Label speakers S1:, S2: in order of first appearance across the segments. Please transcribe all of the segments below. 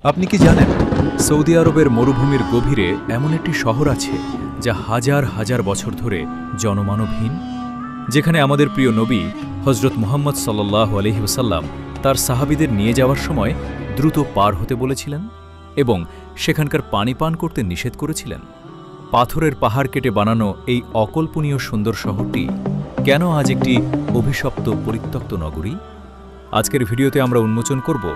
S1: আপনি কি জানেন সৌদি আরবের মরুভূমির গভীরে এমন একটি শহর আছে যা হাজার হাজার বছর ধরে জনমানবহীন, যেখানে আমাদের প্রিয় নবী হজরত মুহাম্মদ সাল্লাল্লাহু আলাইহি ওয়াসাল্লাম তার সাহাবীদের নিয়ে যাওয়ার সময় দ্রুত পার হতে বলেছিলেন এবং সেখানকার পানি পান করতে নিষেধ করেছিলেন। পাথরের পাহাড় কেটে বানানো এই অকল্পনীয় সুন্দর শহরটি কেন আজ একটি অভিশপ্ত পরিত্যক্ত নগরী? আজকের ভিডিওতে আমরা উন্মোচন করব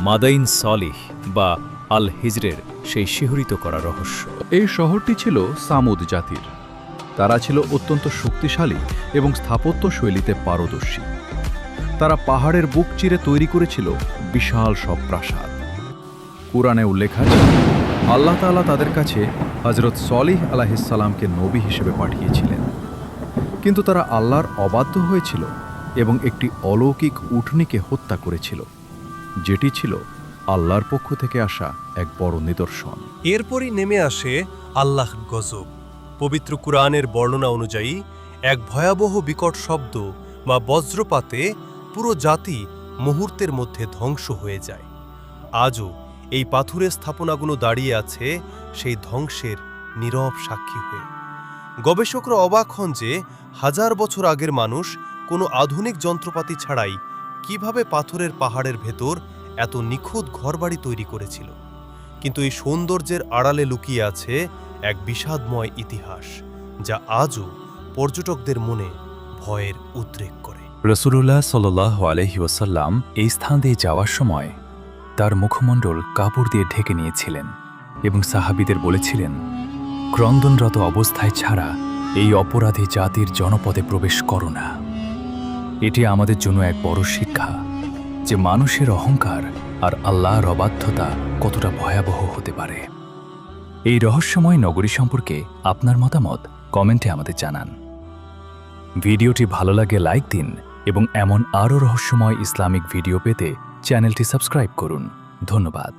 S1: মাদাইন সলিহ বা আল হিজরের সেই শিহরিত করা রহস্য।
S2: এই শহরটি ছিল সামুদ জাতির। তারা ছিল অত্যন্ত শক্তিশালী এবং স্থাপত্য শৈলীতে পারদর্শী। তারা পাহাড়ের বুক চিরে তৈরি করেছিল বিশাল সব প্রাসাদ। কুরআনে উল্লেখ আছে, আল্লাহ তাআলা তাদের কাছে হযরত সলিহ আলাইহিসসালামকে নবী হিসেবে পাঠিয়েছিলেন, কিন্তু তারা আল্লাহর অবাধ্য হয়েছিল এবং একটি অলৌকিক উটনীকে হত্যা করেছিল, যেটি ছিল আল্লাহর পক্ষ থেকে আসা এক বড় নিদর্শন।
S3: এরপরই নেমে আসে আল্লাহর গজব। পবিত্র কুরআনের বর্ণনা অনুযায়ী এক ভয়াবহ বিকট শব্দ বা বজ্রপাতে পুরো জাতি মুহূর্তের মধ্যে ধ্বংস হয়ে যায়। আজও এই পাথুরের স্থাপনাগুলো দাঁড়িয়ে আছে সেই ধ্বংসের নীরব সাক্ষী হয়ে। গবেষকরা অবাক হন যে হাজার বছর আগের মানুষ কোনো আধুনিক যন্ত্রপাতি ছাড়াই কিভাবে পাথরের পাহাড়ের ভেতর এত নিখুঁত ঘরবাড়ি তৈরি করেছিল। কিন্তু এই সৌন্দর্যের আড়ালে লুকিয়ে আছে এক বিষাদময় ইতিহাস, যা আজও পর্যটকদের মনে ভয়ের উদ্রেক করে।
S1: রাসূলুল্লাহ সাল্লাল্লাহু আলাইহি ওয়াসাল্লাম এই স্থান দিয়ে যাওয়ার সময় তার মুখমণ্ডল কাপড় দিয়ে ঢেকে নিয়েছিলেন এবং সাহাবীদের বলেছিলেন, ক্রন্দনরত অবস্থায় ছাড়া এই অপরাধী জাতির জনপদে প্রবেশ করো না। এটি আমাদের জন্য এক বড় শিক্ষা যে মানুষের অহংকার আর আল্লাহর অবাধ্যতা কতটা ভয়াবহ হতে পারে। এই রহস্যময় নগরী সম্পর্কে আপনার মতামত কমেন্টে আমাদের জানান। ভিডিওটি ভালো লাগে লাইক দিন এবং এমন আরও রহস্যময় ইসলামিক ভিডিও পেতে চ্যানেলটি সাবস্ক্রাইব করুন। ধন্যবাদ।